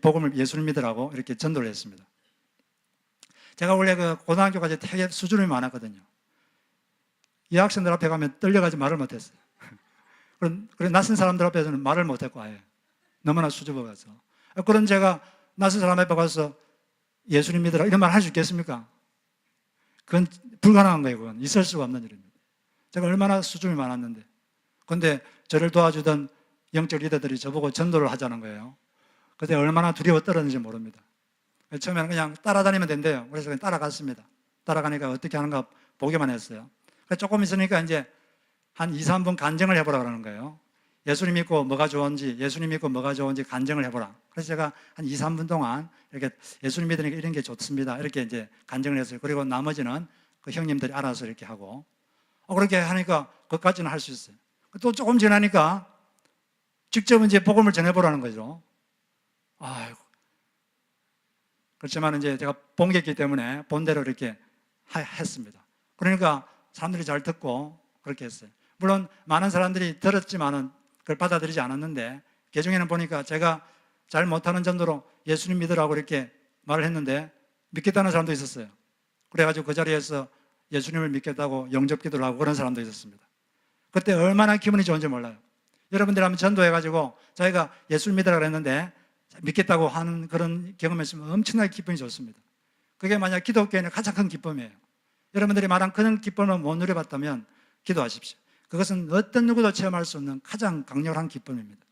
복음을 예수님 믿으라고 이렇게 전도를 했습니다. 제가 원래 그 고등학교까지 되게 수준이 많았거든요. 여학생들 앞에 가면 떨려가지고 말을 못했어요. 그런 낯선 사람들 앞에서는 말을 못했고 아예 너무나 수줍어가서. 그런 제가 낯선 사람 앞에 가서 예수님 믿으라 이런 말 할 수 있겠습니까? 그건 불가능한 거예요. 그건 있을 수가 없는 일입니다. 제가 얼마나 수줍이 많았는데. 그런데 저를 도와주던 영적 리더들이 저보고 전도를 하자는 거예요. 그때 얼마나 두려워 떨었는지 모릅니다. 처음에는 그냥 따라다니면 된대요. 그래서 그냥 따라갔습니다. 따라가니까 어떻게 하는가 보기만 했어요. 조금 있으니까 이제 한 2, 3분 간증을 해보라 그러는 거예요. 예수님 믿고 뭐가 좋은지, 예수님 믿고 뭐가 좋은지 간증을 해보라. 그래서 제가 한 2, 3분 동안 이렇게 예수님 믿으니까 이런 게 좋습니다. 이렇게 이제 간증을 했어요. 그리고 나머지는 그 형님들이 알아서 이렇게 하고. 그렇게 하니까 그것까지는 할 수 있어요. 또 조금 지나니까 직접 이제 복음을 전해보라는 거죠. 아이고. 그렇지만 이제 제가 본겠기 때문에 본대로 이렇게 했습니다. 그러니까 사람들이 잘 듣고 그렇게 했어요. 물론 많은 사람들이 들었지만은 그걸 받아들이지 않았는데, 개중에는 보니까 제가 잘 못하는 정도로 예수님 믿으라고 이렇게 말을 했는데 믿겠다는 사람도 있었어요. 그래가지고 그 자리에서 예수님을 믿겠다고 영접 기도를 하고 그런 사람도 있었습니다. 그때 얼마나 기분이 좋은지 몰라요. 여러분들 한번 전도해가지고 자기가 예수를 믿으라고 했는데 믿겠다고 하는 그런 경험이 있으면 엄청나게 기분이 좋습니다. 그게 만약 기독교인의 가장 큰 기쁨이에요. 여러분들이 말한 그런 기쁨을 못 누려봤다면 기도하십시오. 그것은 어떤 누구도 체험할 수 없는 가장 강렬한 기쁨입니다.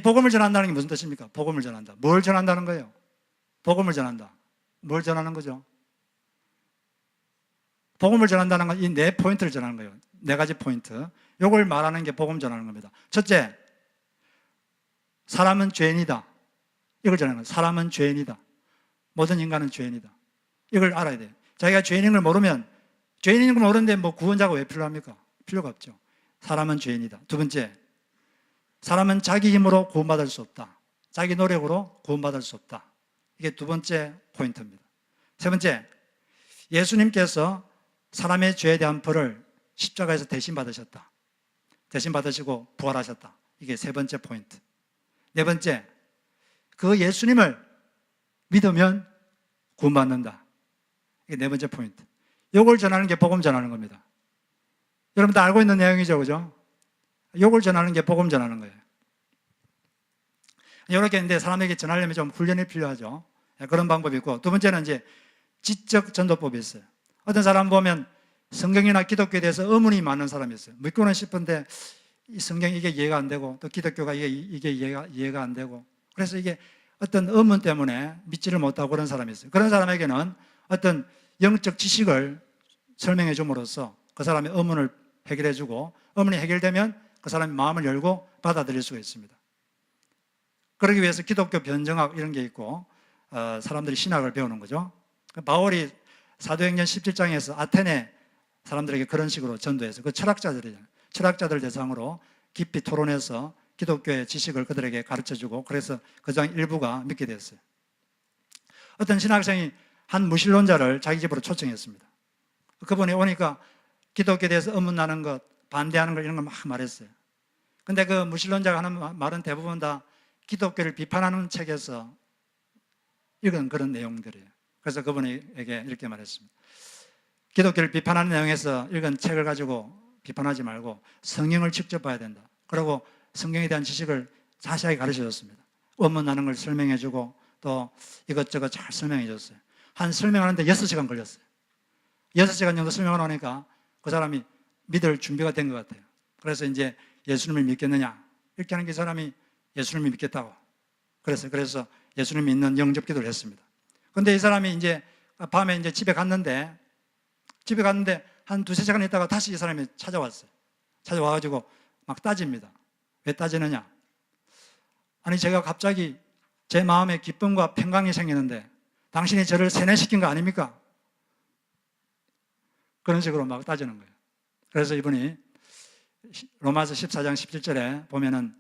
복음을 전한다는 게 무슨 뜻입니까? 복음을 전한다. 뭘 전한다는 거예요? 복음을 전한다. 뭘 전하는 거죠? 복음을 전한다는 건 이 4포인트를 전하는 거예요. 4가지 포인트. 이걸 말하는 게 복음 전하는 겁니다. 첫째, 사람은 죄인이다. 이걸 전하는 거예요. 사람은 죄인이다. 모든 인간은 죄인이다. 이걸 알아야 돼요. 자기가 죄인인 걸 모르면, 죄인인 걸 모르는데 뭐 구원자가 왜 필요합니까? 필요가 없죠. 사람은 죄인이다. 두 번째, 사람은 자기 힘으로 구원받을 수 없다. 자기 노력으로 구원받을 수 없다. 이게 두 번째 포인트입니다. 세 번째, 예수님께서 사람의 죄에 대한 벌을 십자가에서 대신 받으셨다. 대신 받으시고 부활하셨다. 이게 세 번째 포인트. 네 번째, 그 예수님을 믿으면 구원받는다. 이게 네 번째 포인트. 이걸 전하는 게 복음 전하는 겁니다. 여러분 다 알고 있는 내용이죠, 그죠? 이걸 전하는 게 복음 전하는 거예요. 이렇게 했는데 사람에게 전하려면 좀 훈련이 필요하죠. 그런 방법이 있고, 두 번째는 이제 지적 전도법이 있어요. 어떤 사람 보면 성경이나 기독교에 대해서 의문이 많은 사람이 있어요. 믿고는 싶은데 이 성경 이게 이해가 안 되고, 또 기독교가 이게 이해가 안 되고, 그래서 이게 어떤 의문 때문에 믿지를 못하고 그런 사람이 있어요. 그런 사람에게는 어떤 영적 지식을 설명해 줌으로써 그 사람의 의문을 해결해 주고, 의문이 해결되면 그 사람의 마음을 열고 받아들일 수가 있습니다. 그러기 위해서 기독교 변정학 이런 게 있고, 사람들이 신학을 배우는 거죠. 바울이 사도행전 17장에서 아테네 사람들에게 그런 식으로 전도해서 그 철학자들이잖아요. 철학자들 대상으로 깊이 토론해서 기독교의 지식을 그들에게 가르쳐주고, 그래서 그 중 일부가 믿게 됐어요. 어떤 신학생이 한 무신론자를 자기 집으로 초청했습니다. 그분이 오니까 기독교에 대해서 의문나는 것, 반대하는 것 이런 걸 막 말했어요. 근데 그 무신론자가 하는 말은 대부분 다 기독교를 비판하는 책에서 읽은 그런 내용들이에요. 그래서 그분에게 이렇게 말했습니다. 기독교를 비판하는 내용에서 읽은 책을 가지고 비판하지 말고 성경을 직접 봐야 된다. 그리고 성경에 대한 지식을 자세하게 가르쳐줬습니다. 원문하는 걸 설명해주고 또 이것저것 잘 설명해줬어요. 한 설명하는데 6시간 걸렸어요. 6시간 정도 설명을 하니까 그 사람이 믿을 준비가 된 것 같아요. 그래서 이제 예수님을 믿겠느냐 이렇게 하는 게 사람이 예수님을 믿겠다고 그래서 예수님 믿는 영접 기도를 했습니다. 그런데 이 사람이 이제 밤에 이제 집에 갔는데 한 2-3시간 있다가 다시 이 사람이 찾아왔어요. 찾아와가지고 막 따집니다. 왜 따지느냐? 아니 제가 갑자기 제 마음에 기쁨과 평강이 생기는데 당신이 저를 세뇌시킨 거 아닙니까? 그런 식으로 막 따지는 거예요. 그래서 이분이 로마서 14장 17절에 보면은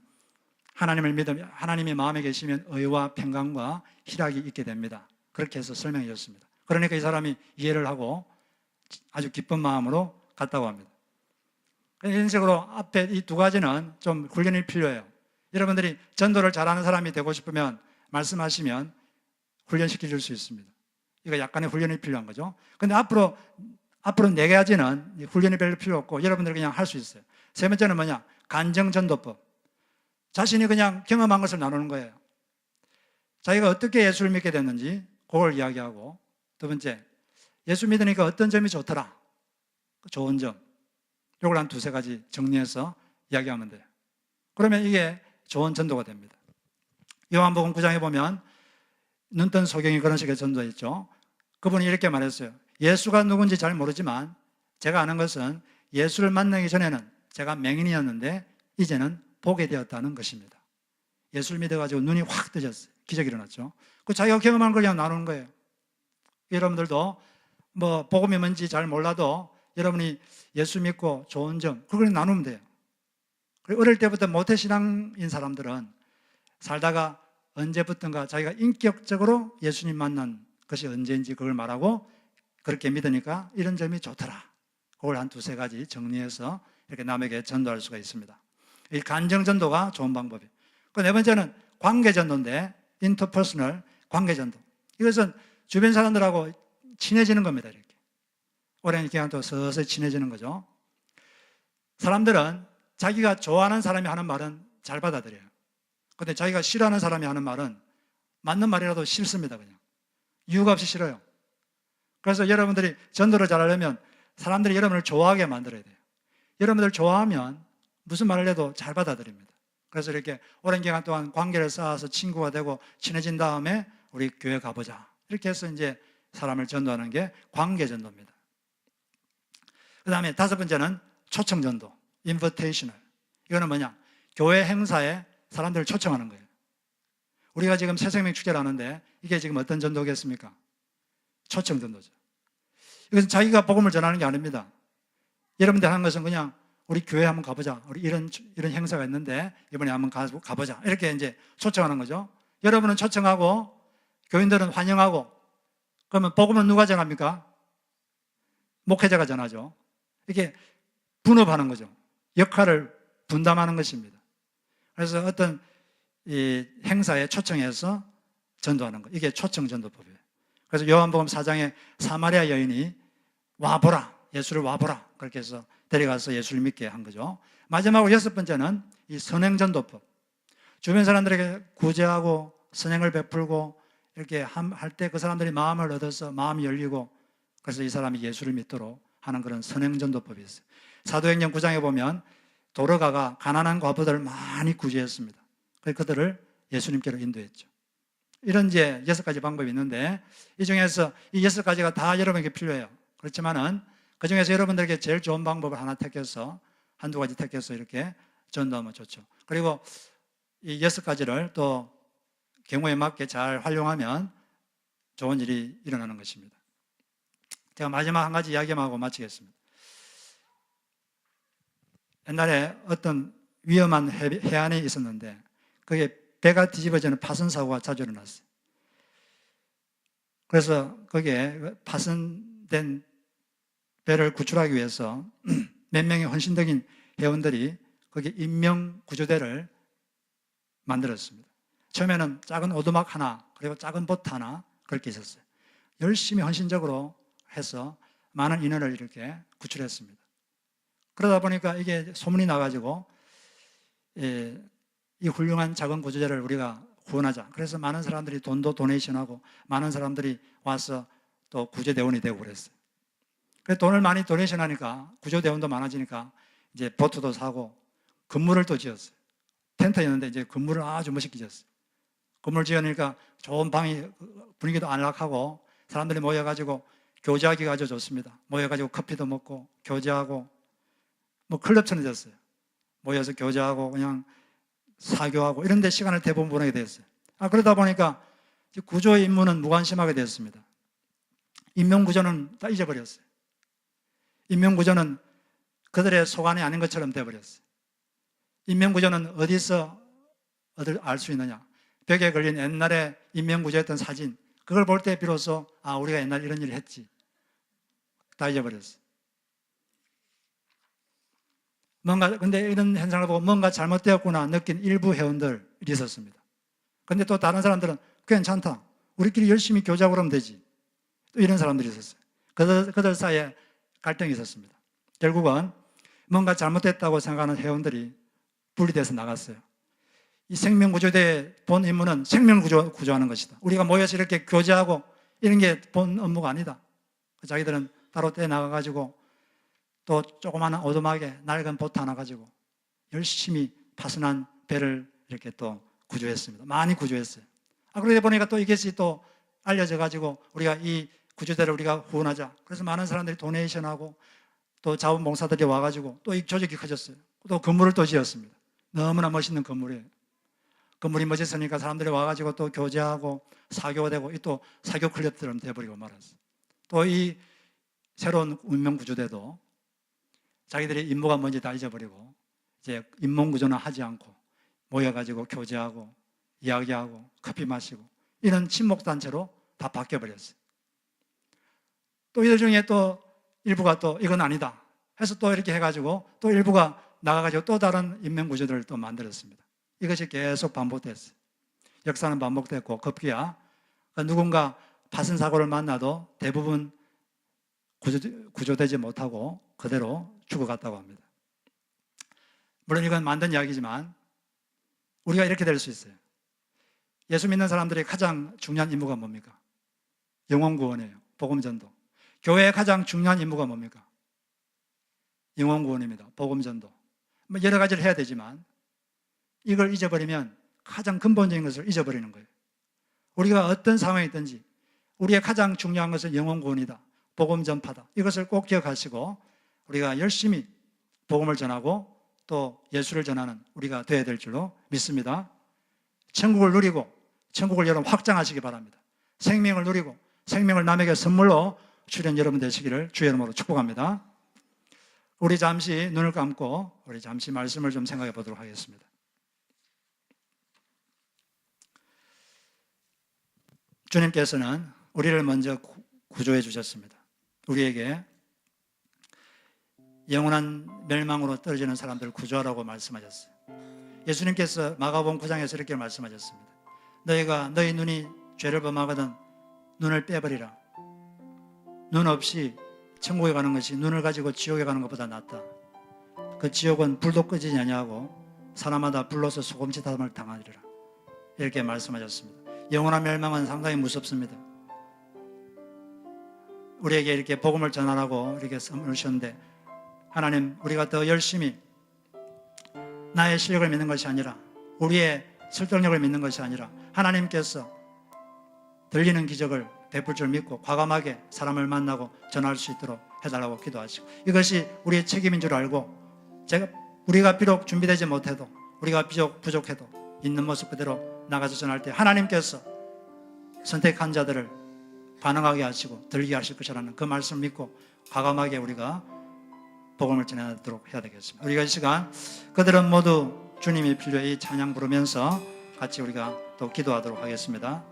하나님을 믿으면, 하나님이 마음에 계시면 의와 평강과 희락이 있게 됩니다. 그렇게 해서 설명해 줬습니다. 그러니까 이 사람이 이해를 하고 아주 기쁜 마음으로 갔다고 합니다. 이런 식으로 앞에 이 두 가지는 좀 훈련이 필요해요. 여러분들이 전도를 잘하는 사람이 되고 싶으면 말씀하시면 훈련시켜 줄 수 있습니다. 이거 약간의 훈련이 필요한 거죠. 근데 앞으로 네 가지는 훈련이 별로 필요 없고 여러분들 그냥 할 수 있어요. 세 번째는 뭐냐? 간정전도법. 자신이 그냥 경험한 것을 나누는 거예요. 자기가 어떻게 예수를 믿게 됐는지 그걸 이야기하고, 두 번째, 예수 믿으니까 어떤 점이 좋더라, 좋은 점, 이걸 한 두세 가지 정리해서 이야기하면 돼요. 그러면 이게 좋은 전도가 됩니다. 요한복음 9장에 보면 눈뜬 소경이 그런 식의 전도했죠. 그분이 이렇게 말했어요. 예수가 누군지 잘 모르지만 제가 아는 것은 예수를 만나기 전에는 제가 맹인이었는데 이제는 보게 되었다는 것입니다. 예수를 믿어가지고 눈이 확 뜨졌어요. 기적이 일어났죠. 그 자기가 경험한 걸 그냥 나누는 거예요. 여러분들도 뭐 복음이 뭔지 잘 몰라도 여러분이 예수 믿고 좋은 점, 그걸 나누면 돼요. 그리고 어릴 때부터 모태신앙인 사람들은 살다가 언제부턴가 자기가 인격적으로 예수님 만난 것이 언제인지 그걸 말하고 그렇게 믿으니까 이런 점이 좋더라. 그걸 한 두세 가지 정리해서 이렇게 남에게 전도할 수가 있습니다. 이 간정전도가 좋은 방법이에요. 그 네 번째는 관계전도인데, 인터퍼스널 관계전도. 이것은 주변 사람들하고 친해지는 겁니다. 이렇게 오랜 기간 동안 서서히 친해지는 거죠. 사람들은 자기가 좋아하는 사람이 하는 말은 잘 받아들여요. 근데 자기가 싫어하는 사람이 하는 말은 맞는 말이라도 싫습니다. 그냥 이유가 없이 싫어요. 그래서 여러분들이 전도를 잘하려면 사람들이 여러분을 좋아하게 만들어야 돼요. 여러분들 좋아하면 무슨 말을 해도 잘 받아들입니다. 그래서 이렇게 오랜 기간 동안 관계를 쌓아서 친구가 되고 친해진 다음에 우리 교회 가보자, 이렇게 해서 이제 사람을 전도하는 게 관계전도입니다. 그 다음에 다섯 번째는 초청전도, invitational. 이거는 뭐냐? 교회 행사에 사람들을 초청하는 거예요. 우리가 지금 새생명 축제를 하는데 이게 지금 어떤 전도겠습니까? 초청전도죠. 이것은 자기가 복음을 전하는 게 아닙니다. 여러분들 하는 것은 그냥 우리 교회 한번 가보자, 우리 이런 행사가 있는데 이번에 한번 가보자, 이렇게 이제 초청하는 거죠. 여러분은 초청하고 교인들은 환영하고, 그러면 복음은 누가 전합니까? 목회자가 전하죠. 이렇게 분업하는 거죠. 역할을 분담하는 것입니다. 그래서 어떤 이 행사에 초청해서 전도하는 거, 이게 초청전도법이에요. 그래서 요한복음 4장에 사마리아 여인이 와보라, 예수를 와보라, 그렇게 해서 데려가서 예수를 믿게 한 거죠. 마지막으로 여섯 번째는 이 선행전도법. 주변 사람들에게 구제하고 선행을 베풀고 이렇게 할 때 그 사람들이 마음을 얻어서 마음이 열리고, 그래서 이 사람이 예수를 믿도록 하는 그런 선행전도법이 있어요. 사도행전 9장에 보면 도르가가 가난한 과부들을 많이 구제했습니다. 그래서 그들을 예수님께로 인도했죠. 이런 이제 여섯 가지 방법이 있는데 이 중에서 이 여섯 가지가 다 여러분에게 필요해요. 그렇지만은 그 중에서 여러분들에게 제일 좋은 방법을 하나 택해서, 한두 가지 택해서 이렇게 전도하면 좋죠. 그리고 이 여섯 가지를 또 경우에 맞게 잘 활용하면 좋은 일이 일어나는 것입니다. 제가 마지막 한 가지 이야기만 하고 마치겠습니다. 옛날에 어떤 위험한 해안에 있었는데 그게 배가 뒤집어지는 파손 사고가 자주 일어났어요. 그래서 거기에 파손된 배를 구출하기 위해서 몇 명의 헌신적인 회원들이 거기 인명구조대를 만들었습니다. 처음에는 작은 오두막 하나, 그리고 작은 보트 하나, 그렇게 있었어요. 열심히 헌신적으로 해서 많은 인원을 이렇게 구출했습니다. 그러다 보니까 이게 소문이 나가지고 이 훌륭한 작은 구조대를 우리가 구원하자. 그래서 많은 사람들이 돈도 도네이션하고 많은 사람들이 와서 또 구조대원이 되고 그랬어요. 그래서 돈을 많이 도네이션하니까 구조대원도 많아지니까 이제 보트도 사고 건물을 또 지었어요. 텐트였는데 이제 건물을 아주 멋있게 지었어요. 건물 지으니까 좋은 방이, 분위기도 안락하고 사람들이 모여가지고 교제하기가 아주 좋습니다. 모여가지고 커피도 먹고 교제하고 뭐 클럽처럼 됐어요. 모여서 교제하고 그냥 사교하고 이런 데 시간을 대부분 보내게 됐어요. 그러다 보니까 구조의 임무는 무관심하게 되었습니다. 인명구조는 다 잊어버렸어요. 인명구조는 그들의 소관이 아닌 것처럼 되어버렸어요. 인명구조는 어디서 알 수 있느냐? 벽에 걸린 옛날에 인명구조했던 사진, 그걸 볼 때 비로소 우리가 옛날 이런 일을 했지. 다 잊어버렸어요. 근데 이런 현상을 보고 뭔가 잘못되었구나 느낀 일부 회원들이 있었습니다. 근데 또 다른 사람들은 괜찮다, 우리끼리 열심히 교제하고 그러면 되지, 또 이런 사람들이 있었어요. 그들 사이에 갈등이 있었습니다. 결국은 뭔가 잘못됐다고 생각하는 회원들이 분리돼서 나갔어요. 이 생명구조대의 본 임무는 생명을 구조하는 것이다. 우리가 모여서 이렇게 교제하고 이런 게 본 업무가 아니다. 자기들은 따로 떼나가가지고 또 조그마한 오두막에 낡은 보트 하나 가지고 열심히 파손한 배를 이렇게 또 구조했습니다. 많이 구조했어요. 그러다 보니까 또 이것이 또 알려져가지고 우리가 이 구조대를 우리가 후원하자. 그래서 많은 사람들이 도네이션하고 또 자원봉사들이 와가지고 또 이 조직이 커졌어요. 또 건물을 또 지었습니다. 너무나 멋있는 건물이에요. 건물이 멋있으니까 사람들이 와가지고 또 교제하고 사교되고 또 사교 클럽처럼 돼버리고 말았어요. 또 이 새로운 운명구조대도 자기들이 임무가 뭔지 다 잊어버리고 이제 인문구조는 하지 않고 모여가지고 교제하고 이야기하고 커피 마시고 이런 친목단체로 다 바뀌어버렸어요. 또 이들 중에 또 일부가 또 이건 아니다 해서 또 이렇게 해가지고 또 일부가 나가가지고 또 다른 인명구조들을 또 만들었습니다. 이것이 계속 반복됐어요. 역사는 반복됐고 급기야 누군가 파손 사고를 만나도 대부분 구조되지 못하고 그대로 죽어갔다고 합니다. 물론 이건 만든 이야기지만 우리가 이렇게 될 수 있어요. 예수 믿는 사람들이 가장 중요한 임무가 뭡니까? 영혼 구원이에요. 복음 전도. 교회의 가장 중요한 임무가 뭡니까? 영혼 구원입니다. 복음 전도. 여러 가지를 해야 되지만 이걸 잊어버리면 가장 근본적인 것을 잊어버리는 거예요. 우리가 어떤 상황이 있든지 우리의 가장 중요한 것은 영혼 구원이다. 복음 전파다. 이것을 꼭 기억하시고 우리가 열심히 복음을 전하고 또 예수를 전하는 우리가 되어야 될 줄로 믿습니다. 천국을 누리고 천국을 여러분 확장하시기 바랍니다. 생명을 누리고 생명을 남에게 선물로 주는 여러분 되시기를 주의 이름으로 축복합니다. 우리 잠시 눈을 감고 우리 잠시 말씀을 좀 생각해 보도록 하겠습니다. 주님께서는 우리를 먼저 구조해 주셨습니다. 우리에게 영원한 멸망으로 떨어지는 사람들을 구조하라고 말씀하셨어요. 예수님께서 마가복음 9장에서 이렇게 말씀하셨습니다. 너희가 너희 눈이 죄를 범하거든 눈을 빼버리라. 눈 없이 천국에 가는 것이 눈을 가지고 지옥에 가는 것보다 낫다. 그 지옥은 불도 끄지지 아니하고 사람마다 불로서 소금짓함을 당하리라. 이렇게 말씀하셨습니다. 영원한 멸망은 상당히 무섭습니다. 우리에게 이렇게 복음을 전하라고 이렇게 선물을 주셨는데 하나님, 우리가 더 열심히 나의 실력을 믿는 것이 아니라 우리의 설득력을 믿는 것이 아니라 하나님께서 들리는 기적을 베풀 줄 믿고 과감하게 사람을 만나고 전할 수 있도록 해달라고 기도하시고, 이것이 우리의 책임인 줄 알고 우리가 비록 준비되지 못해도 우리가 비록 부족해도 있는 모습 그대로 나가서 전할 때 하나님께서 선택한 자들을 반응하게 하시고 들리게 하실 것이라는 그 말씀을 믿고 과감하게 우리가 복음을 전하도록 해야 되겠습니다. 우리가 이 시간 그들은 모두 주님이 필요해 이 찬양 부르면서 같이 우리가 또 기도하도록 하겠습니다.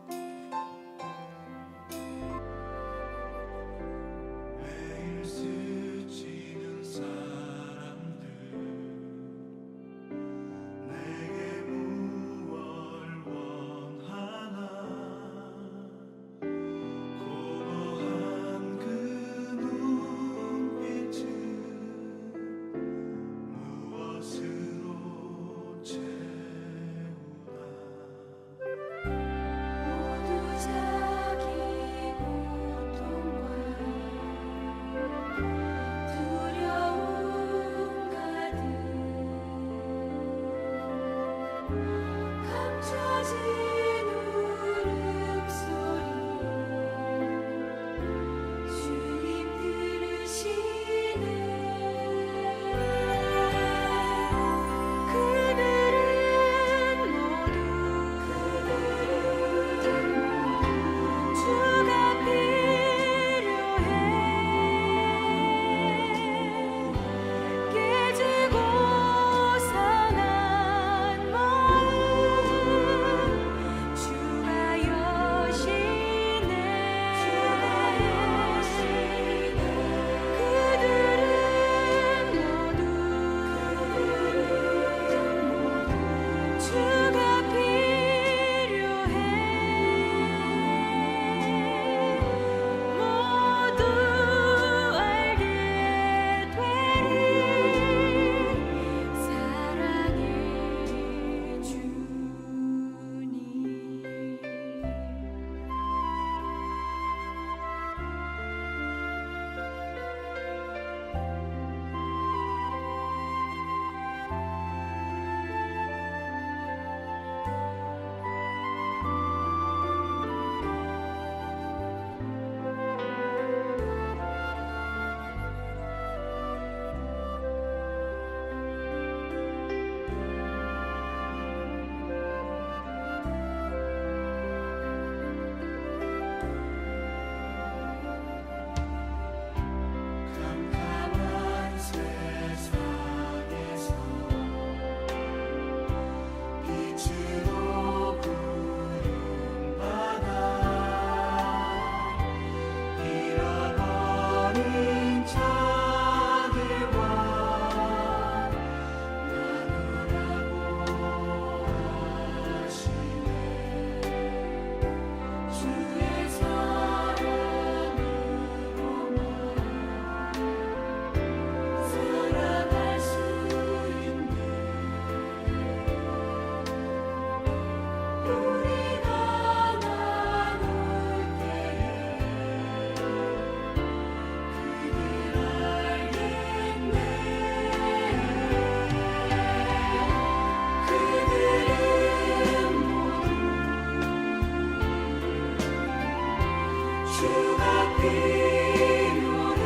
주가 필요해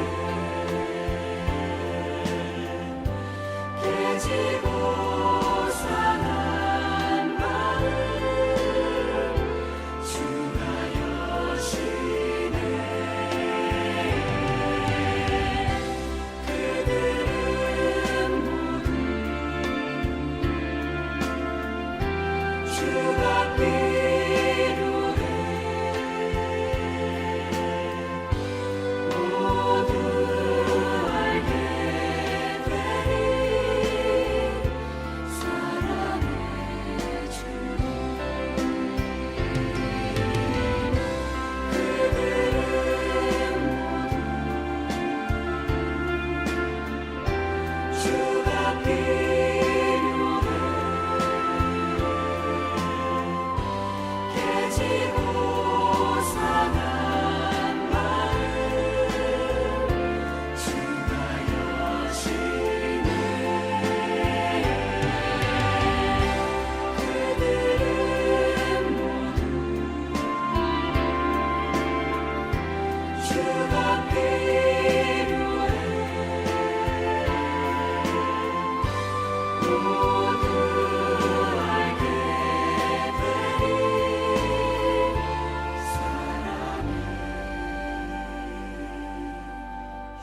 깨지고 상한 마음 주가 여시네 그들은 모두 주가 필요해 모두 알게 되리 사랑의 주 그들은 모두 주가 필요해 깨지고 상한 마음 주가 여시네 그들은 모두 주가 필요해 모두 알게 되리 사랑의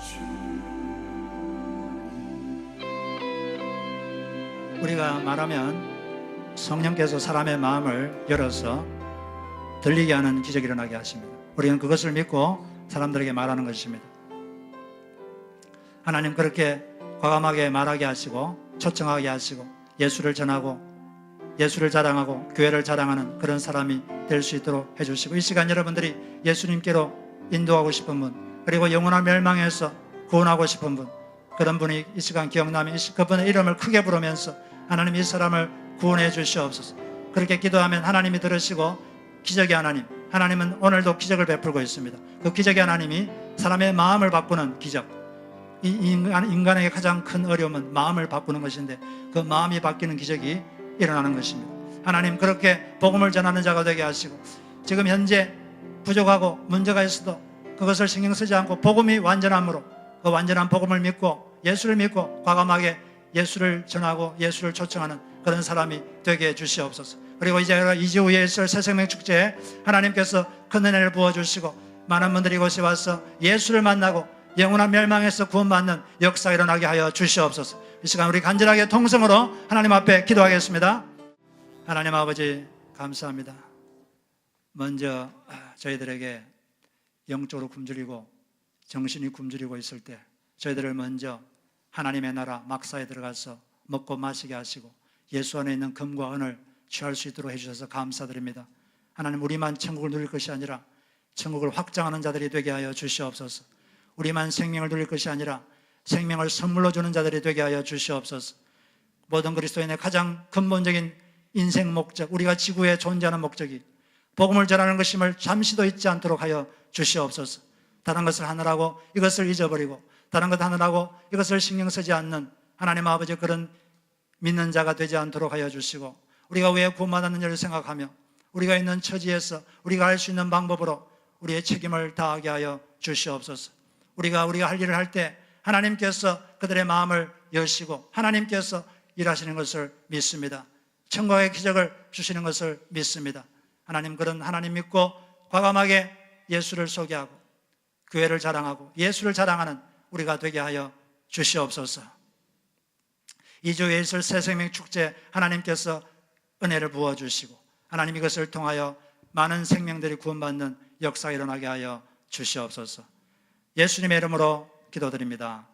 주 우리가 말하면 성령께서 사람의 마음을 열어서 들리게 하는 기적이 일어나게 하십니다. 우리는 그것을 믿고 사람들에게 말하는 것입니다. 하나님 그렇게 과감하게 말하게 하시고 초청하게 하시고 예수를 전하고 예수를 자랑하고 교회를 자랑하는 그런 사람이 될 수 있도록 해주시고 이 시간 여러분들이 예수님께로 인도하고 싶은 분 그리고 영원한 멸망에서 구원하고 싶은 분 그런 분이 이 시간 기억나면 그분의 이름을 크게 부르면서 하나님 이 사람을 구원해 주시옵소서. 그렇게 기도하면 하나님이 들으시고 기적의 하나님은 오늘도 기적을 베풀고 있습니다. 그 기적의 하나님이 사람의 마음을 바꾸는 기적. 이 인간에게 가장 큰 어려움은 마음을 바꾸는 것인데 그 마음이 바뀌는 기적이 일어나는 것입니다. 하나님 그렇게 복음을 전하는 자가 되게 하시고 지금 현재 부족하고 문제가 있어도 그것을 신경 쓰지 않고 복음이 완전함으로 그 완전한 복음을 믿고 예수를 믿고 과감하게 예수를 전하고 예수를 초청하는 그런 사람이 되게 해주시옵소서. 그리고 이제 2주 후에 있을 새생명 축제에 하나님께서 큰 은혜를 부어주시고 많은 분들이 이곳에 와서 예수를 만나고 영원한 멸망에서 구원받는 역사가 일어나게 하여 주시옵소서. 이 시간 우리 간절하게 통성으로 하나님 앞에 기도하겠습니다. 하나님 아버지 감사합니다. 먼저 저희들에게 영적으로 굶주리고 정신이 굶주리고 있을 때 저희들을 먼저 하나님의 나라 막사에 들어가서 먹고 마시게 하시고 예수 안에 있는 금과 은을 취할 수 있도록 해주셔서 감사드립니다. 하나님 우리만 천국을 누릴 것이 아니라 천국을 확장하는 자들이 되게 하여 주시옵소서. 우리만 생명을 누릴 것이 아니라 생명을 선물로 주는 자들이 되게 하여 주시옵소서. 모든 그리스도인의 가장 근본적인 인생 목적, 우리가 지구에 존재하는 목적이 복음을 전하는 것임을 잠시도 잊지 않도록 하여 주시옵소서. 다른 것을 하느라고 이것을 잊어버리고 다른 것 하느라고 이것을 신경 쓰지 않는 하나님 아버지 그런 믿는 자가 되지 않도록 하여 주시고 우리가 왜 구원받았는지를 생각하며 우리가 있는 처지에서 우리가 할 수 있는 방법으로 우리의 책임을 다하게 하여 주시옵소서. 우리가 할 일을 할 때 하나님께서 그들의 마음을 여시고 하나님께서 일하시는 것을 믿습니다. 천국의 기적을 주시는 것을 믿습니다. 하나님 그런 하나님 믿고 과감하게 예수를 소개하고 교회를 자랑하고 예수를 자랑하는 우리가 되게 하여 주시옵소서. 2주에 있을 새생명 축제 하나님께서 은혜를 부어주시고 하나님 이것을 통하여 많은 생명들이 구원받는 역사가 일어나게 하여 주시옵소서. 예수님의 이름으로 기도드립니다.